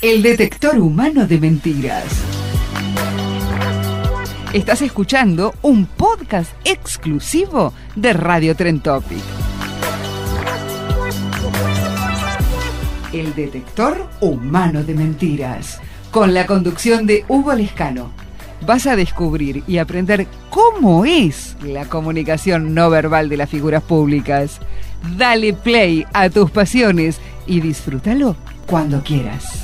El detector humano de mentiras. Estás escuchando un podcast exclusivo de Radio Trend Topic. El detector humano de mentiras, con la conducción de Hugo Lescano. Vas a descubrir y aprender cómo es la comunicación no verbal de las figuras públicas. Dale play a tus pasiones y disfrútalo cuando quieras.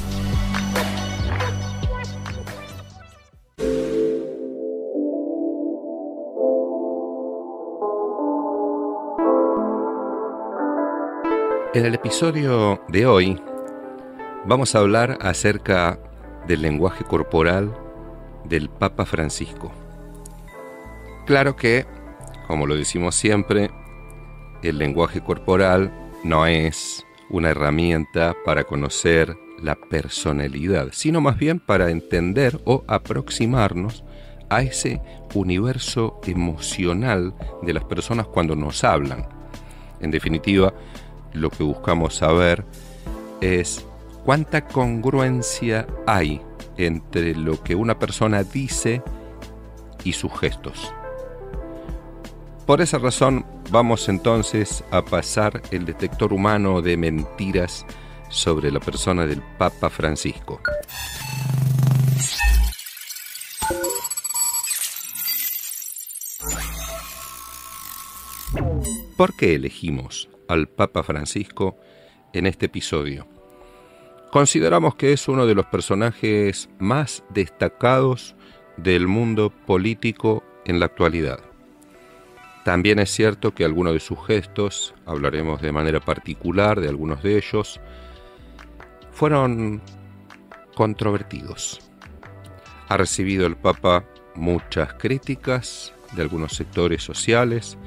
En el episodio de hoy vamos a hablar acerca del lenguaje corporal del Papa Francisco. Claro que, como lo decimos siempre, el lenguaje corporal no es una herramienta para conocer la personalidad, sino más bien para entender o aproximarnos a ese universo emocional de las personas cuando nos hablan. En definitiva, lo que buscamos saber es cuánta congruencia hay entre lo que una persona dice y sus gestos. Por esa razón, vamos entonces a pasar el detector humano de mentiras sobre la persona del Papa Francisco. ¿Por qué elegimos al Papa Francisco en este episodio? Consideramos que es uno de los personajes más destacados del mundo político en la actualidad. También es cierto que algunos de sus gestos, hablaremos de manera particular de algunos de ellos, fueron controvertidos. Ha recibido el Papa muchas críticas de algunos sectores sociales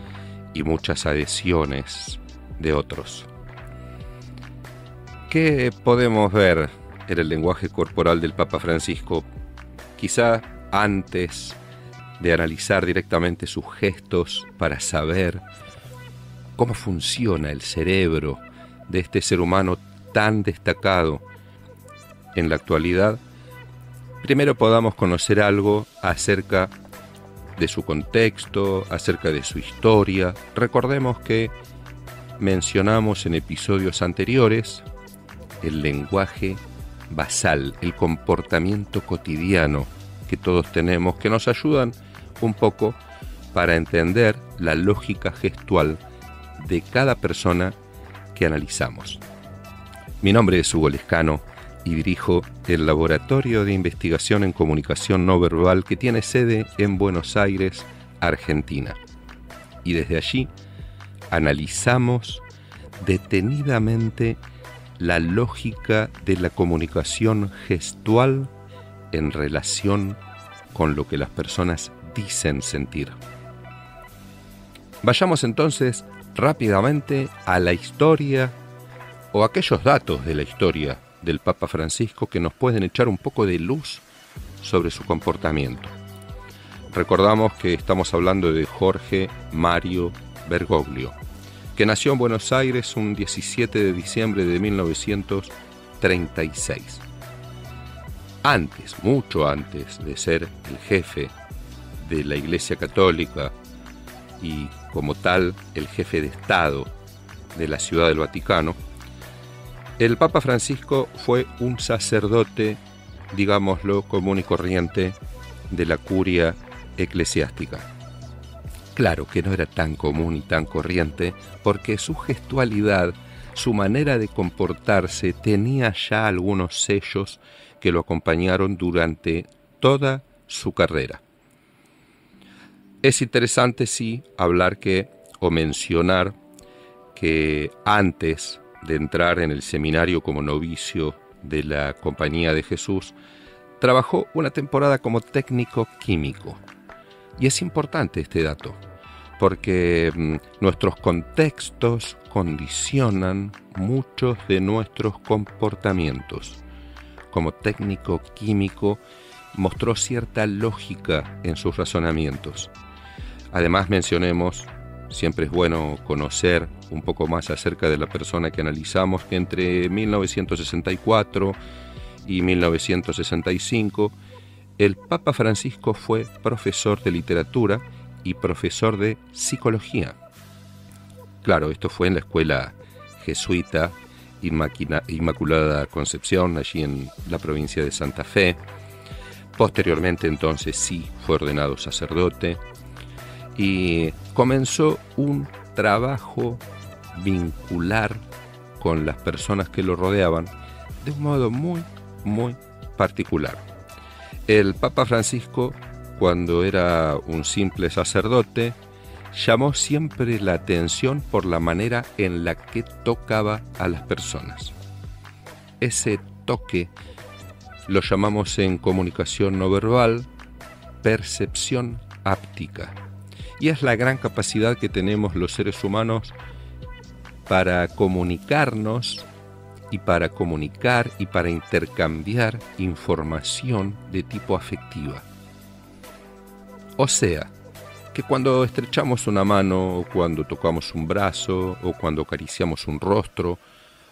y muchas adhesiones de otros. ¿Qué podemos ver en el lenguaje corporal del Papa Francisco? Quizá antes de analizar directamente sus gestos para saber cómo funciona el cerebro de este ser humano tan destacado en la actualidad, primero podamos conocer algo acerca de su contexto, acerca de su historia. Recordemos que mencionamos en episodios anteriores el lenguaje basal, el comportamiento cotidiano que todos tenemos, que nos ayudan un poco para entender la lógica gestual de cada persona que analizamos. Mi nombre es Hugo Lescano y dirijo el Laboratorio de Investigación en Comunicación No Verbal que tiene sede en Buenos Aires, Argentina. Y desde allí analizamos detenidamente la lógica de la comunicación gestual en relación con lo que las personas dicen sentir. Vayamos entonces rápidamente a la historia o aquellos datos de la historia del Papa Francisco que nos pueden echar un poco de luz sobre su comportamiento. Recordamos que estamos hablando de Jorge Mario Bergoglio, que nació en Buenos Aires un 17 de diciembre de 1936. Mucho antes de ser el jefe de la Iglesia Católica y como tal el jefe de Estado de la Ciudad del Vaticano, el Papa Francisco fue un sacerdote, digámoslo, común y corriente de la curia eclesiástica. Claro que no era tan común y tan corriente porque su gestualidad, su manera de comportarse tenía ya algunos sellos que lo acompañaron durante toda su carrera. Es interesante, sí, mencionar que antes de entrar en el seminario como novicio de la Compañía de Jesús, trabajó una temporada como técnico químico. Y es importante este dato, porque nuestros contextos condicionan muchos de nuestros comportamientos. Como técnico químico, mostró cierta lógica en sus razonamientos. Además, mencionemos, siempre es bueno conocer un poco más acerca de la persona que analizamos, que entre 1964 y 1965, el Papa Francisco fue profesor de literatura y profesor de psicología. Claro, esto fue en la escuela jesuita Inmaculada Concepción, allí en la provincia de Santa Fe. Posteriormente, entonces, sí fue ordenado sacerdote y comenzó un trabajo vincular con las personas que lo rodeaban de un modo muy, muy particular. El Papa Francisco, cuando era un simple sacerdote, llamó siempre la atención por la manera en la que tocaba a las personas. Ese toque lo llamamos en comunicación no verbal percepción áptica, y es la gran capacidad que tenemos los seres humanos para comunicarnos y para comunicar y para intercambiar información de tipo afectiva. O sea, que cuando estrechamos una mano, o cuando tocamos un brazo, o cuando acariciamos un rostro,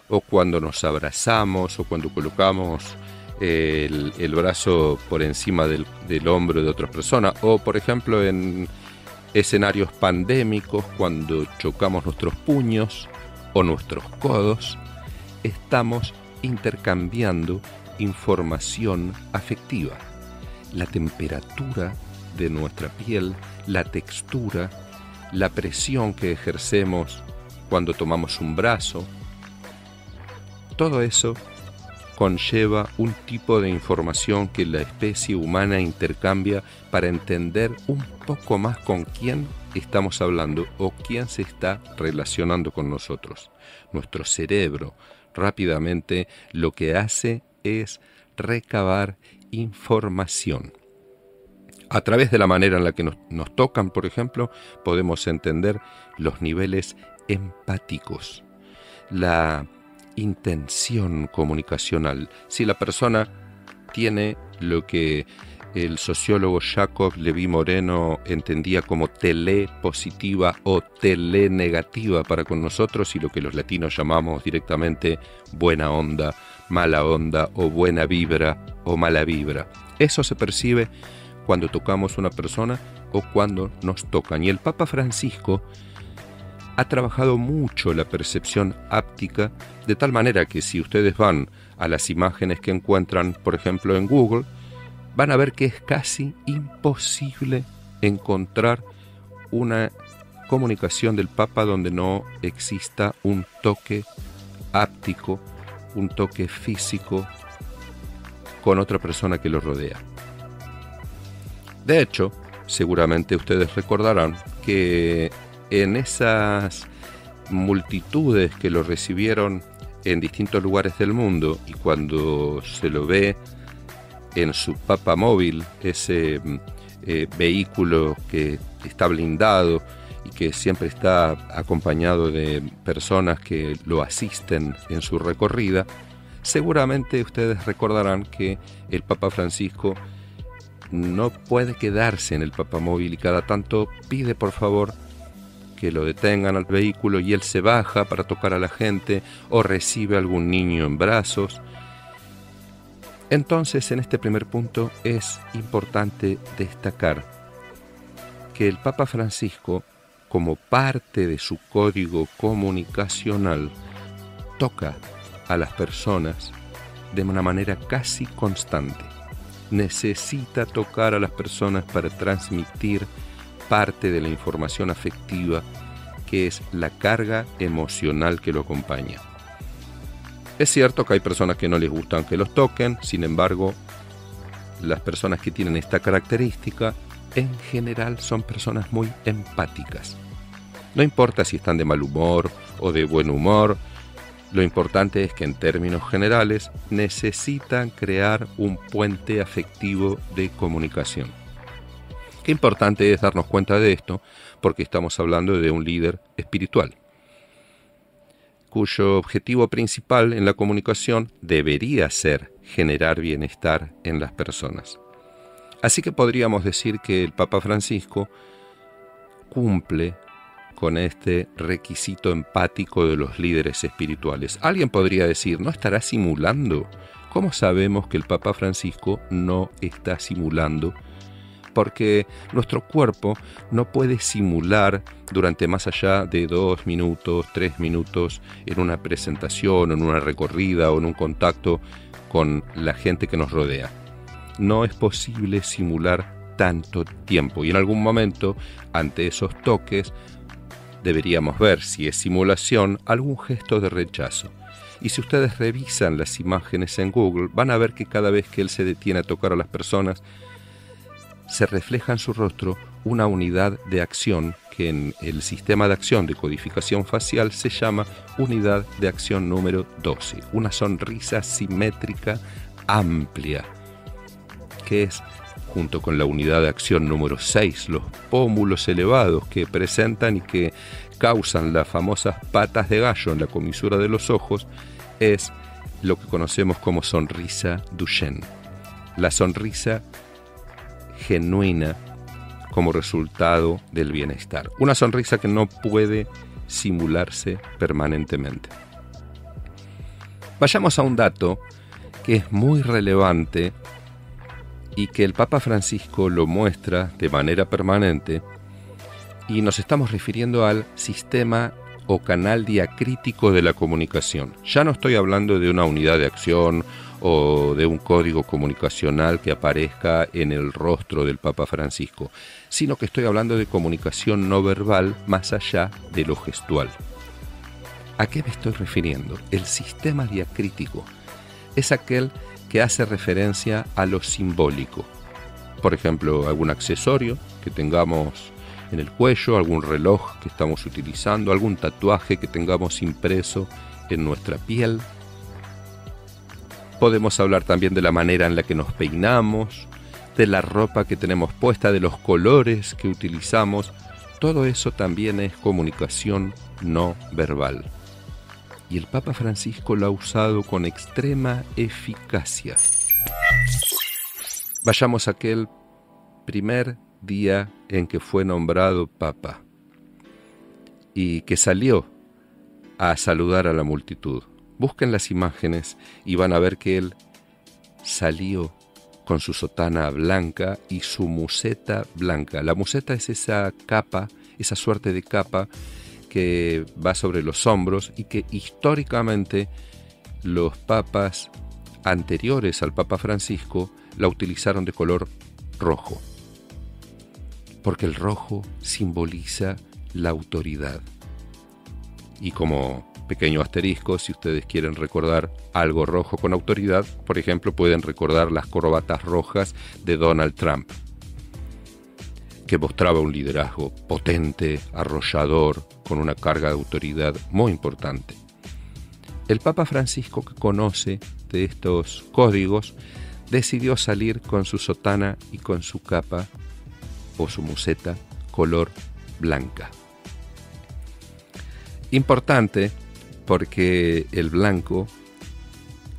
o cuando nos abrazamos, o cuando colocamos el brazo por encima del hombro de otra persona, o por ejemplo en escenarios pandémicos, cuando chocamos nuestros puños o nuestros codos, estamos intercambiando información afectiva. La temperatura de nuestra piel, la textura, la presión que ejercemos cuando tomamos un brazo, todo eso conlleva un tipo de información que la especie humana intercambia para entender un poco más con quién estamos hablando o quién se está relacionando con nosotros. Nuestro cerebro rápidamente lo que hace es recabar información. A través de la manera en la que nos tocan, por ejemplo, podemos entender los niveles empáticos, la intención comunicacional. Si la persona tiene lo que el sociólogo Jacob Leví Moreno entendía como telepositiva o telenegativa para con nosotros, y lo que los latinos llamamos directamente buena onda, mala onda, o buena vibra o mala vibra. Eso se percibe cuando tocamos una persona o cuando nos tocan. Y el Papa Francisco ha trabajado mucho la percepción áptica, de tal manera que si ustedes van a las imágenes que encuentran, por ejemplo, en Google, van a ver que es casi imposible encontrar una comunicación del Papa donde no exista un toque áptico, un toque físico con otra persona que lo rodea. De hecho, seguramente ustedes recordarán que en esas multitudes que lo recibieron en distintos lugares del mundo, y cuando se lo ve en su Papa Móvil, ese vehículo que está blindado y que siempre está acompañado de personas que lo asisten en su recorrida, seguramente ustedes recordarán que el Papa Francisco no puede quedarse en el papamóvil y cada tanto pide por favor que lo detengan al vehículo y él se baja para tocar a la gente o recibe a algún niño en brazos. Entonces, en este primer punto es importante destacar que el Papa Francisco, como parte de su código comunicacional, toca a las personas de una manera casi constante. Necesita tocar a las personas para transmitir parte de la información afectiva, que es la carga emocional que lo acompaña. Es cierto que hay personas que no les gustan que los toquen, sin embargo, las personas que tienen esta característica, en general son personas muy empáticas. No importa si están de mal humor o de buen humor, lo importante es que en términos generales necesitan crear un puente afectivo de comunicación. Qué importante es darnos cuenta de esto, porque estamos hablando de un líder espiritual, cuyo objetivo principal en la comunicación debería ser generar bienestar en las personas. Así que podríamos decir que el Papa Francisco cumple con este requisito empático de los líderes espirituales. Alguien podría decir, ¿no estará simulando ¿Cómo sabemos que el Papa Francisco no está simulando? Porque nuestro cuerpo no puede simular durante más allá de 2 minutos, 3 minutos en una presentación, en una recorrida o en un contacto con la gente que nos rodea. No es posible simular tanto tiempo y en algún momento, ante esos toques, deberíamos ver, si es simulación, algún gesto de rechazo. Y si ustedes revisan las imágenes en Google, van a ver que cada vez que él se detiene a tocar a las personas, se refleja en su rostro una unidad de acción que en el sistema de acción de codificación facial se llama unidad de acción número 12. Una sonrisa simétrica amplia, que es, junto con la unidad de acción número 6, los pómulos elevados que presentan y que causan las famosas patas de gallo en la comisura de los ojos, es lo que conocemos como sonrisa Duchenne. La sonrisa genuina como resultado del bienestar. Una sonrisa que no puede simularse permanentemente. Vayamos a un dato que es muy relevante y que el Papa Francisco lo muestra de manera permanente, y nos estamos refiriendo al sistema o canal diacrítico de la comunicación. Ya no estoy hablando de una unidad de acción o de un código comunicacional que aparezca en el rostro del Papa Francisco, sino que estoy hablando de comunicación no verbal más allá de lo gestual. ¿A qué me estoy refiriendo? El sistema diacrítico es aquel que hace referencia a lo simbólico. Por ejemplo, algún accesorio que tengamos en el cuello, algún reloj que estamos utilizando, algún tatuaje que tengamos impreso en nuestra piel. Podemos hablar también de la manera en la que nos peinamos, de la ropa que tenemos puesta, de los colores que utilizamos. Todo eso también es comunicación no verbal. Y el Papa Francisco lo ha usado con extrema eficacia. Vayamos a aquel primer día en que fue nombrado Papa y que salió a saludar a la multitud. Busquen las imágenes y van a ver que él salió con su sotana blanca y su museta blanca. La museta es esa capa, esa suerte de capa que va sobre los hombros y que históricamente los papas anteriores al Papa Francisco la utilizaron de color rojo, porque el rojo simboliza la autoridad. Y como pequeño asterisco, si ustedes quieren recordar algo rojo con autoridad, por ejemplo, pueden recordar las corbatas rojas de Donald Trump, que mostraba un liderazgo potente, arrollador, con una carga de autoridad muy importante. El Papa Francisco, que conoce de estos códigos, decidió salir con su sotana y con su capa o su museta color blanca. Importante porque el blanco,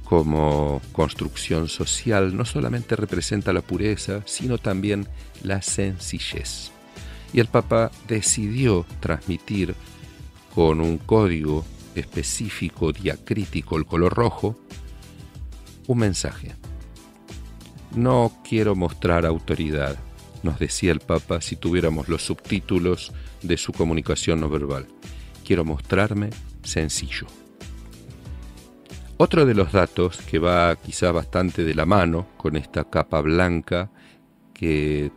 como construcción social, no solamente representa la pureza, sino también la sencillez. Y el Papa decidió transmitir con un código específico, diacrítico, el color rojo, un mensaje. No quiero mostrar autoridad, nos decía el Papa si tuviéramos los subtítulos de su comunicación no verbal. Quiero mostrarme sencillo. Otro de los datos que va quizá bastante de la mano con esta capa blanca que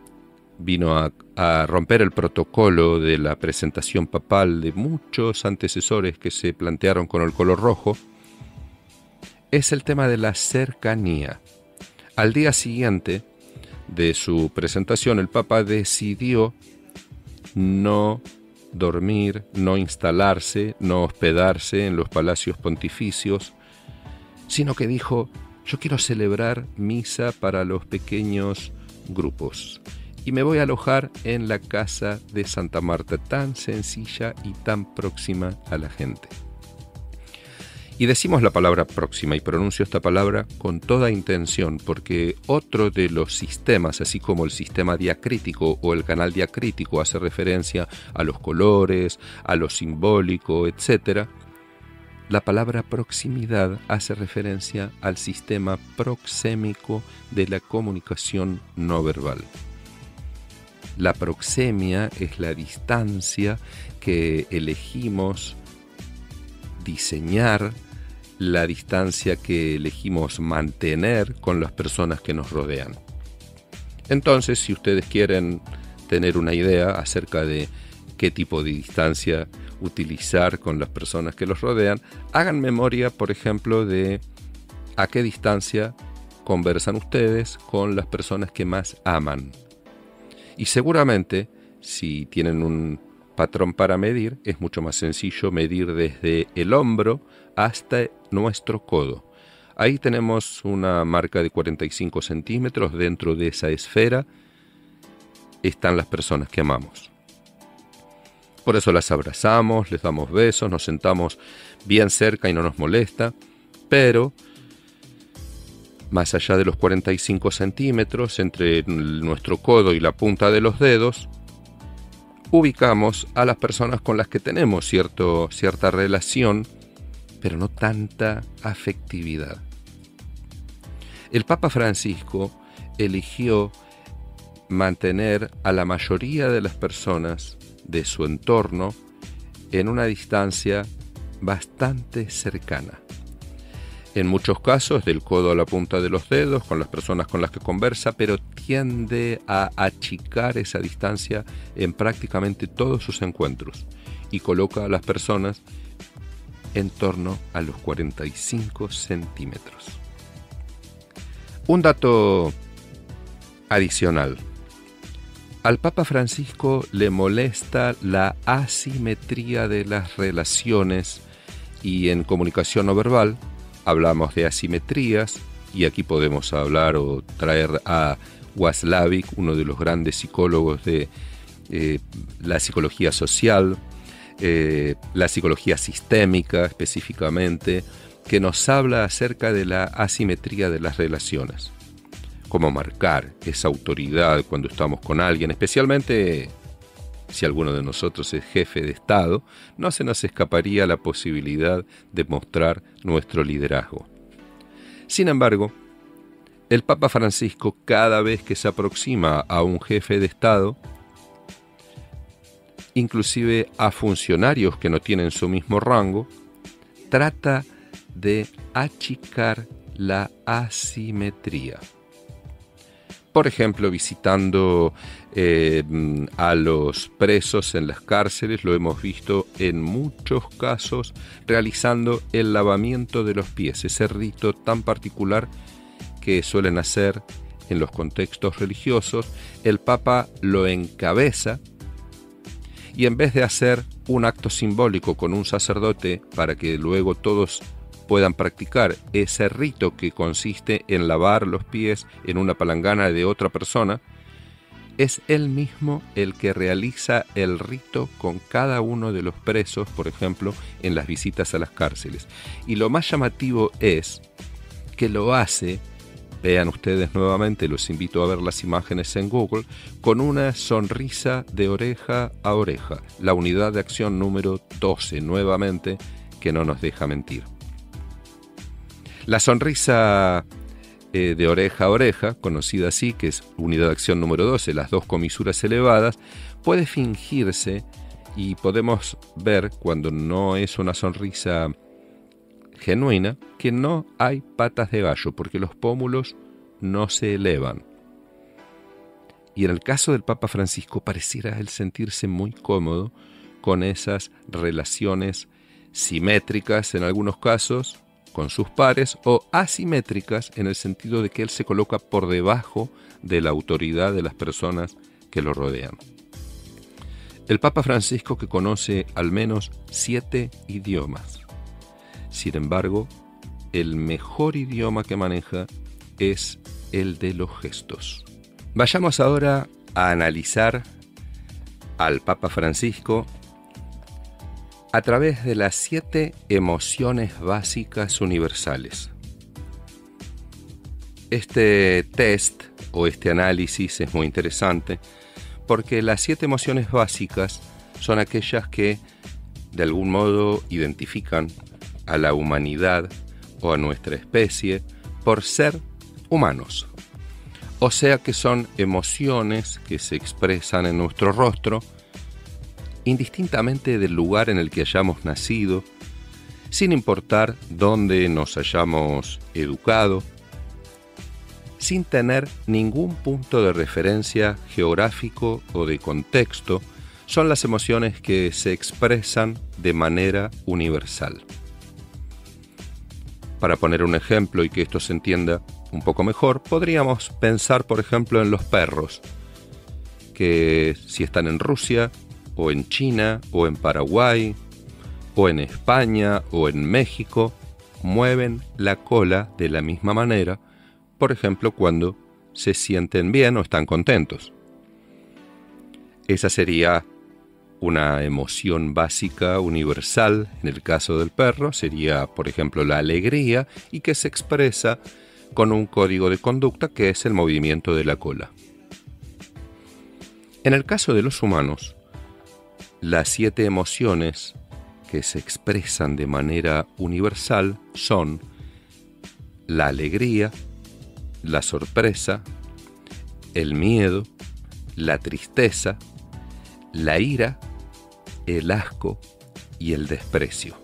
vino a romper el protocolo de la presentación papal de muchos antecesores que se plantearon con el color rojo, es el tema de la cercanía. Al día siguiente de su presentación, el Papa decidió no dormir, no instalarse, no hospedarse en los palacios pontificios, sino que dijo: yo quiero celebrar misa para los pequeños grupos y me voy a alojar en la casa de Santa Marta, tan sencilla y tan próxima a la gente. Y decimos la palabra próxima, y pronuncio esta palabra con toda intención, porque otro de los sistemas, así como el sistema diacrítico o el canal diacrítico hace referencia a los colores, a lo simbólico, etc., la palabra proximidad hace referencia al sistema proxémico de la comunicación no verbal. La proxemia es la distancia que elegimos diseñar, la distancia que elegimos mantener con las personas que nos rodean. Entonces, si ustedes quieren tener una idea acerca de qué tipo de distancia utilizar con las personas que los rodean, hagan memoria, por ejemplo, de a qué distancia conversan ustedes con las personas que más aman. Y seguramente, si tienen un patrón para medir, es mucho más sencillo medir desde el hombro hasta nuestro codo. Ahí tenemos una marca de 45 centímetros. Dentro de esa esfera están las personas que amamos. Por eso las abrazamos, les damos besos, nos sentamos bien cerca y no nos molesta. Pero más allá de los 45 centímetros, entre nuestro codo y la punta de los dedos, ubicamos a las personas con las que tenemos cierta relación, pero no tanta afectividad. El Papa Francisco eligió mantener a la mayoría de las personas de su entorno en una distancia bastante cercana. En muchos casos del codo a la punta de los dedos con las personas con las que conversa, pero tiende a achicar esa distancia en prácticamente todos sus encuentros y coloca a las personas en torno a los 45 centímetros. Un dato adicional. Al Papa Francisco le molesta la asimetría de las relaciones y en comunicación no verbal hablamos de asimetrías y aquí podemos hablar o traer a Watzlawick, uno de los grandes psicólogos de la psicología social, la psicología sistémica específicamente, que nos habla acerca de la asimetría de las relaciones. Cómo marcar esa autoridad cuando estamos con alguien, especialmente si alguno de nosotros es jefe de Estado, no se nos escaparía la posibilidad de mostrar nuestro liderazgo. Sin embargo, el Papa Francisco, cada vez que se aproxima a un jefe de Estado, inclusive a funcionarios que no tienen su mismo rango, trata de achicar la asimetría. Por ejemplo, visitando a los presos en las cárceles, lo hemos visto en muchos casos realizando el lavamiento de los pies, ese rito tan particular que suelen hacer en los contextos religiosos. El Papa lo encabeza y en vez de hacer un acto simbólico con un sacerdote para que luego todos puedan practicar ese rito que consiste en lavar los pies en una palangana de otra persona, es él mismo el que realiza el rito con cada uno de los presos, por ejemplo, en las visitas a las cárceles. Y lo más llamativo es que lo hace, vean ustedes nuevamente, los invito a ver las imágenes en Google, con una sonrisa de oreja a oreja, la unidad de acción número 12, nuevamente, que no nos deja mentir. La sonrisa de oreja a oreja, conocida así, que es unidad de acción número 12, las dos comisuras elevadas, puede fingirse y podemos ver, cuando no es una sonrisa genuina, que no hay patas de gallo, porque los pómulos no se elevan. Y en el caso del Papa Francisco pareciera él sentirse muy cómodo con esas relaciones simétricas en algunos casos con sus pares o asimétricas en el sentido de que él se coloca por debajo de la autoridad de las personas que lo rodean. El Papa Francisco, que conoce al menos 7 idiomas. Sin embargo, el mejor idioma que maneja es el de los gestos. Vayamos ahora a analizar al Papa Francisco a través de las 7 emociones básicas universales. Este test o este análisis es muy interesante porque las 7 emociones básicas son aquellas que de algún modo identifican a la humanidad o a nuestra especie por ser humanos. O sea que son emociones que se expresan en nuestro rostro indistintamente del lugar en el que hayamos nacido, sin importar dónde nos hayamos educado, sin tener ningún punto de referencia geográfico o de contexto. Son las emociones que se expresan de manera universal. Para poner un ejemplo y que esto se entienda un poco mejor, podríamos pensar, por ejemplo, en los perros, que si están en Rusia, o en China, o en Paraguay, o en España, o en México, mueven la cola de la misma manera, por ejemplo, cuando se sienten bien o están contentos. Esa sería una emoción básica universal. En el caso del perro sería, por ejemplo, la alegría, y que se expresa con un código de conducta que es el movimiento de la cola. En el caso de los humanos, las 7 emociones que se expresan de manera universal son la alegría, la sorpresa, el miedo, la tristeza, la ira, el asco y el desprecio.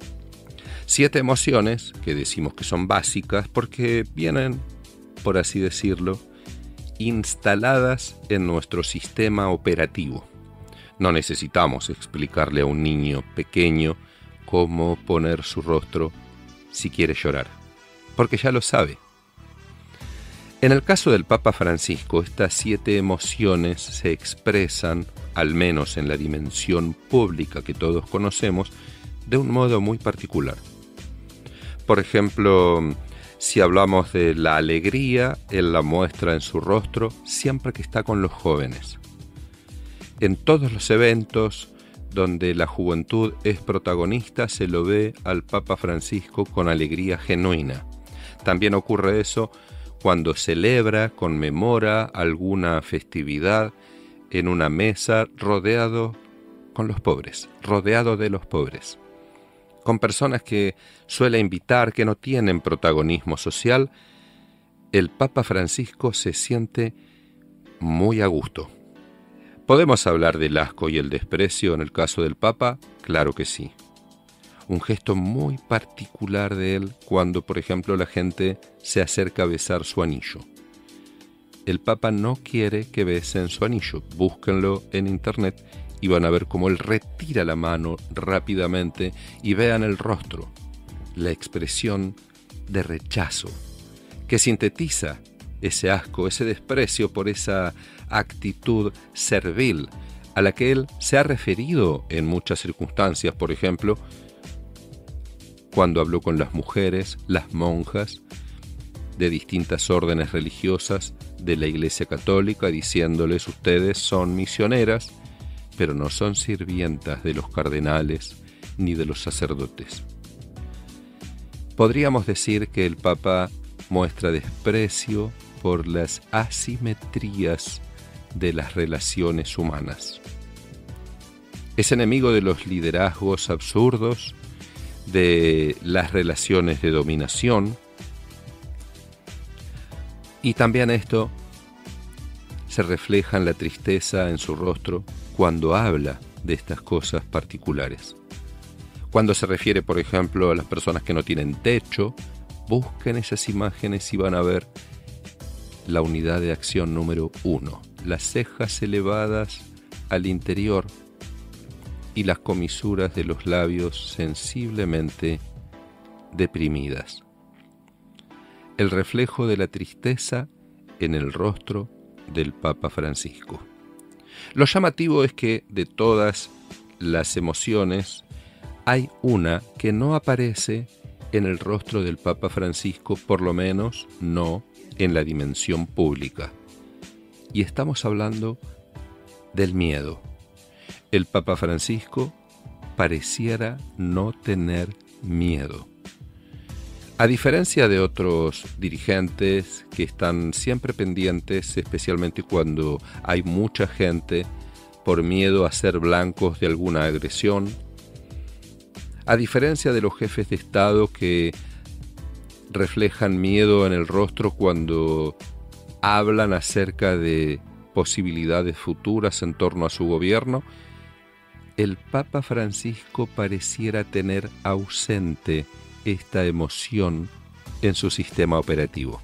7 emociones que decimos que son básicas porque vienen, por así decirlo, instaladas en nuestro sistema operativo. No necesitamos explicarle a un niño pequeño cómo poner su rostro si quiere llorar, porque ya lo sabe. En el caso del Papa Francisco, estas 7 emociones se expresan, al menos en la dimensión pública que todos conocemos, de un modo muy particular. Por ejemplo, si hablamos de la alegría, él la muestra en su rostro siempre que está con los jóvenes. En todos los eventos donde la juventud es protagonista, se lo ve al Papa Francisco con alegría genuina. También ocurre eso cuando celebra, conmemora alguna festividad en una mesa rodeado con los pobres, rodeado de los pobres, con personas que suele invitar que no tienen protagonismo social. El Papa Francisco se siente muy a gusto. ¿Podemos hablar del asco y el desprecio en el caso del Papa? Claro que sí. Un gesto muy particular de él cuando, por ejemplo, la gente se acerca a besar su anillo. El Papa no quiere que besen su anillo. Búsquenlo en internet y van a ver cómo él retira la mano rápidamente y vean el rostro, la expresión de rechazo que sintetiza ese asco, ese desprecio por esa actitud servil a la que él se ha referido en muchas circunstancias. Por ejemplo, cuando habló con las mujeres, las monjas de distintas órdenes religiosas de la Iglesia Católica, diciéndoles: ustedes son misioneras, pero no son sirvientas de los cardenales ni de los sacerdotes. Podríamos decir que el Papa muestra desprecio por las asimetrías de las relaciones humanas. Es enemigo de los liderazgos absurdos, de las relaciones de dominación, y también esto se refleja en la tristeza en su rostro cuando habla de estas cosas particulares. Cuando se refiere, por ejemplo, a las personas que no tienen techo, busquen esas imágenes y van a ver la unidad de acción número 1, las cejas elevadas al interior y las comisuras de los labios sensiblemente deprimidas. El reflejo de la tristeza en el rostro del Papa Francisco. Lo llamativo es que de todas las emociones hay una que no aparece en el rostro del Papa Francisco, por lo menos no en la dimensión pública. Y estamos hablando del miedo. El Papa Francisco pareciera no tener miedo. A diferencia de otros dirigentes que están siempre pendientes, especialmente cuando hay mucha gente, por miedo a ser blancos de alguna agresión, A diferencia de los jefes de Estado que reflejan miedo en el rostro cuando hablan acerca de posibilidades futuras en torno a su gobierno, el Papa Francisco pareciera tener ausente esta emoción en su sistema operativo.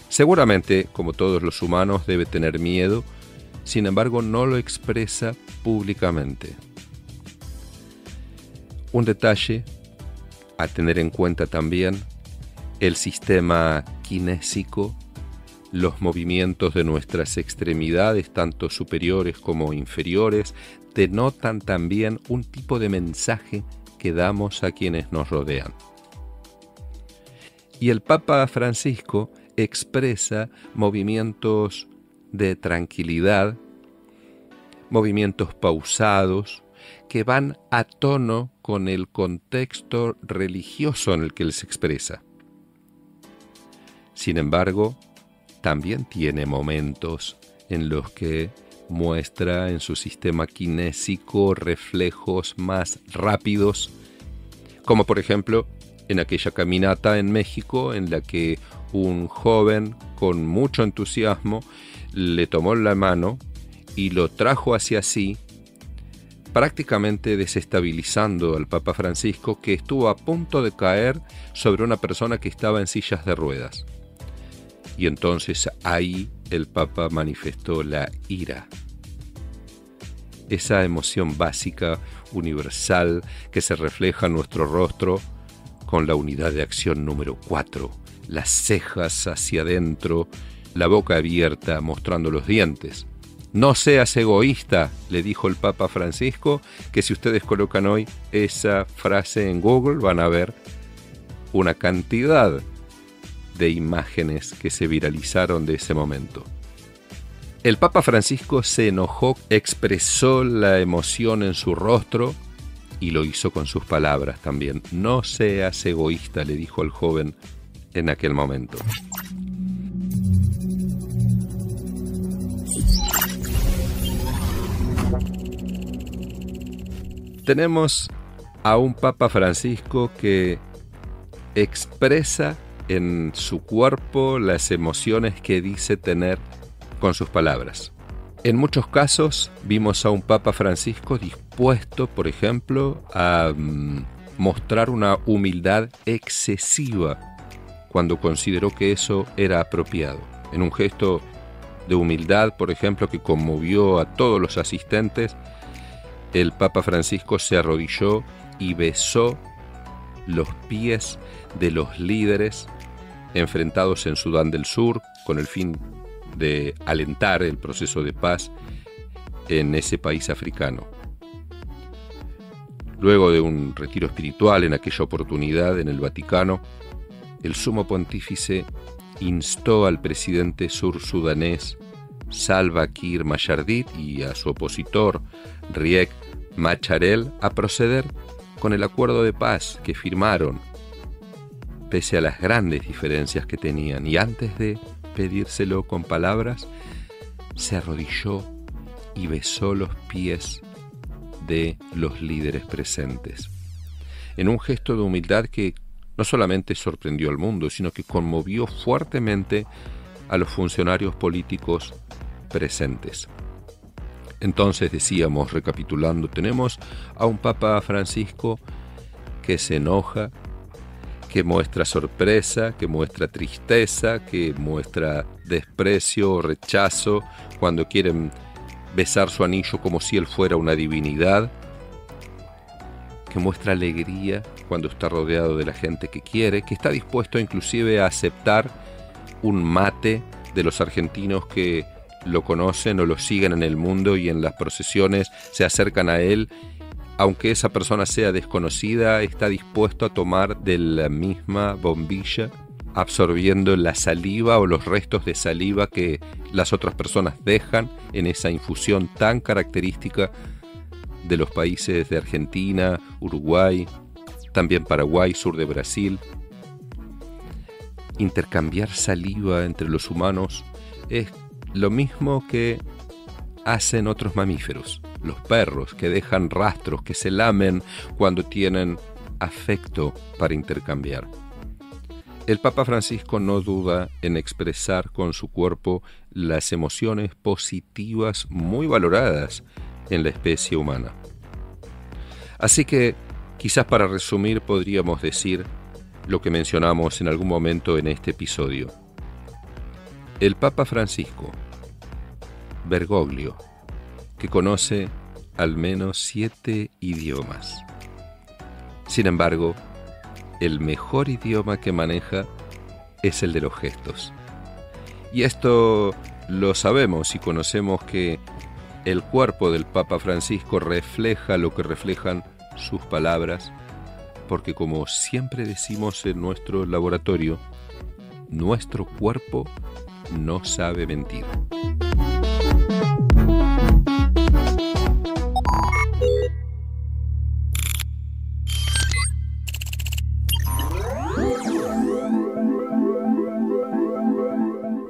Seguramente, como todos los humanos, debe tener miedo, sin embargo no lo expresa públicamente. Un detalle a tener en cuenta también: el sistema kinésico, los movimientos de nuestras extremidades, tanto superiores como inferiores, denotan también un tipo de mensaje que damos a quienes nos rodean. Y el Papa Francisco expresa movimientos de tranquilidad, movimientos pausados, que van a tono con el contexto religioso en el que él se expresa. Sin embargo, también tiene momentos en los que muestra en su sistema kinésico reflejos más rápidos, como por ejemplo en aquella caminata en México en la que un joven con mucho entusiasmo le tomó la mano y lo trajo hacia sí, prácticamente desestabilizando al Papa Francisco, que estuvo a punto de caer sobre una persona que estaba en sillas de ruedas. Y entonces ahí el Papa manifestó la ira. Esa emoción básica, universal, que se refleja en nuestro rostro con la unidad de acción número 4, las cejas hacia adentro, la boca abierta mostrando los dientes. No seas egoísta, le dijo el Papa Francisco, que si ustedes colocan hoy esa frase en Google van a ver una cantidad de imágenes que se viralizaron de ese momento. El Papa Francisco se enojó, expresó la emoción en su rostro y lo hizo con sus palabras también. No seas egoísta, le dijo al joven en aquel momento. Tenemos a un Papa Francisco que expresa en su cuerpo las emociones que dice tener con sus palabras. En muchos casos vimos a un Papa Francisco dispuesto, por ejemplo, a mostrar una humildad excesiva cuando consideró que eso era apropiado. En un gesto de humildad, por ejemplo, que conmovió a todos los asistentes, el Papa Francisco se arrodilló y besó los pies de los líderes enfrentados en Sudán del Sur con el fin de alentar el proceso de paz en ese país africano. Luego de un retiro espiritual en aquella oportunidad en el Vaticano, el sumo pontífice instó al presidente sursudanés Salva Kiir Mayardit y a su opositor Riek Machar a proceder con el acuerdo de paz que firmaron, pese a las grandes diferencias que tenían, y antes de pedírselo con palabras, se arrodilló y besó los pies de los líderes presentes, en un gesto de humildad que no solamente sorprendió al mundo, sino que conmovió fuertemente a los funcionarios políticos presentes. Entonces decíamos, recapitulando, tenemos a un Papa Francisco que se enoja, que muestra sorpresa, que muestra tristeza, que muestra desprecio o rechazo cuando quieren besar su anillo como si él fuera una divinidad, que muestra alegría cuando está rodeado de la gente que quiere, que está dispuesto inclusive a aceptar un mate de los argentinos que lo conocen o lo siguen en el mundo y en las procesiones se acercan a él. Aunque esa persona sea desconocida, está dispuesto a tomar de la misma bombilla, absorbiendo la saliva o los restos de saliva que las otras personas dejan en esa infusión tan característica de los países de Argentina, Uruguay, también Paraguay, sur de Brasil. Intercambiar saliva entre los humanos es lo mismo que hacen otros mamíferos. los perros, que dejan rastros, que se lamen cuando tienen afecto para intercambiar. El Papa Francisco no duda en expresar con su cuerpo las emociones positivas muy valoradas en la especie humana. Así que, quizás para resumir, podríamos decir lo que mencionamos en algún momento en este episodio. El Papa Francisco, Bergoglio, que conoce al menos 7 idiomas. Sin embargo, el mejor idioma que maneja es el de los gestos. Y esto lo sabemos y conocemos, que el cuerpo del Papa Francisco refleja lo que reflejan sus palabras, porque como siempre decimos en nuestro laboratorio, nuestro cuerpo no sabe mentir.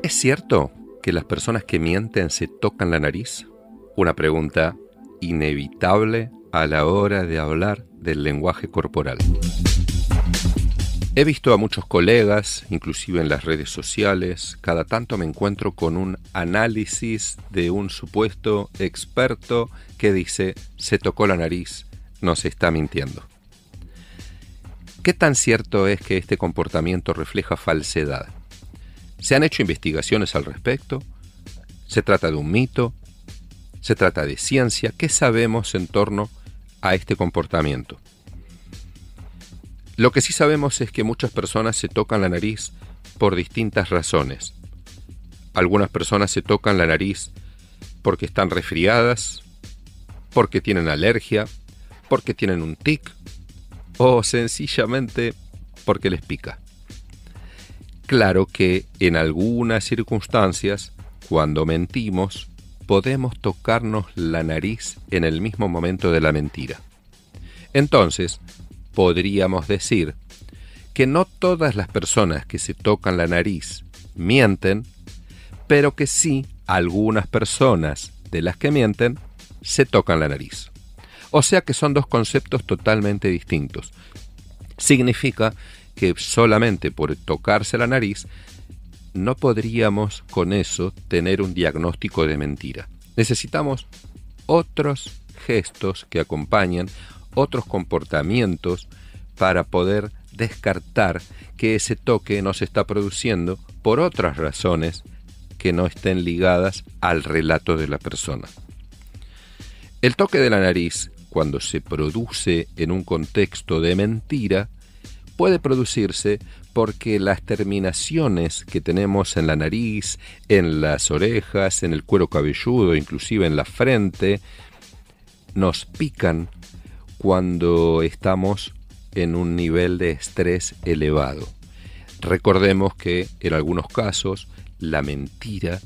¿Es cierto que las personas que mienten se tocan la nariz? Una pregunta inevitable a la hora de hablar del lenguaje corporal. He visto a muchos colegas, inclusive en las redes sociales, cada tanto me encuentro con un análisis de un supuesto experto que dice: se tocó la nariz, no se está mintiendo. ¿Qué tan cierto es que este comportamiento refleja falsedad? ¿Se han hecho investigaciones al respecto? ¿Se trata de un mito? ¿Se trata de ciencia? ¿Qué sabemos en torno a este comportamiento? Lo que sí sabemos es que muchas personas se tocan la nariz por distintas razones. Algunas personas se tocan la nariz porque están resfriadas, porque tienen alergia, porque tienen un tic o sencillamente porque les pica. Claro que en algunas circunstancias, cuando mentimos, podemos tocarnos la nariz en el mismo momento de la mentira. Entonces, podríamos decir que no todas las personas que se tocan la nariz mienten, pero que sí algunas personas de las que mienten se tocan la nariz. O sea que son dos conceptos totalmente distintos. Significa que solamente por tocarse la nariz no podríamos con eso tener un diagnóstico de mentira. Necesitamos otros gestos que acompañan, otros comportamientos para poder descartar que ese toque no se está produciendo por otras razones que no estén ligadas al relato de la persona. El toque de la nariz, cuando se produce en un contexto de mentira, puede producirse porque las terminaciones que tenemos en la nariz, en las orejas, en el cuero cabelludo, inclusive en la frente, nos pican cuando estamos en un nivel de estrés elevado. Recordemos que en algunos casos la mentira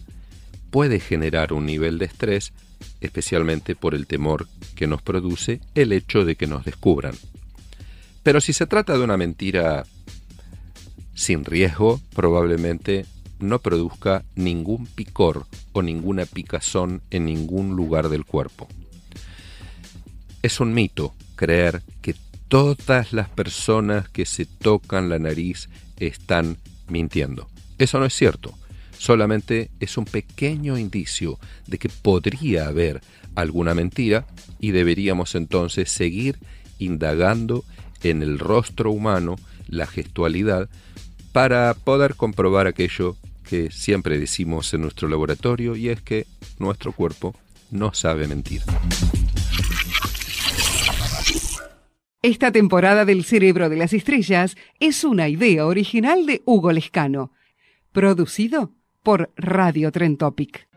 puede generar un nivel de estrés, especialmente por el temor que nos produce el hecho de que nos descubran. Pero si se trata de una mentira sin riesgo, probablemente no produzca ningún picor o ninguna picazón en ningún lugar del cuerpo. Es un mito creer que todas las personas que se tocan la nariz están mintiendo. Eso no es cierto. Solamente es un pequeño indicio de que podría haber alguna mentira y deberíamos entonces seguir indagando en el rostro humano, la gestualidad, para poder comprobar aquello que siempre decimos en nuestro laboratorio, y es que nuestro cuerpo no sabe mentir. Esta temporada del Cerebro de las Estrellas es una idea original de Hugo Lescano, producido por Radio Tren Topic.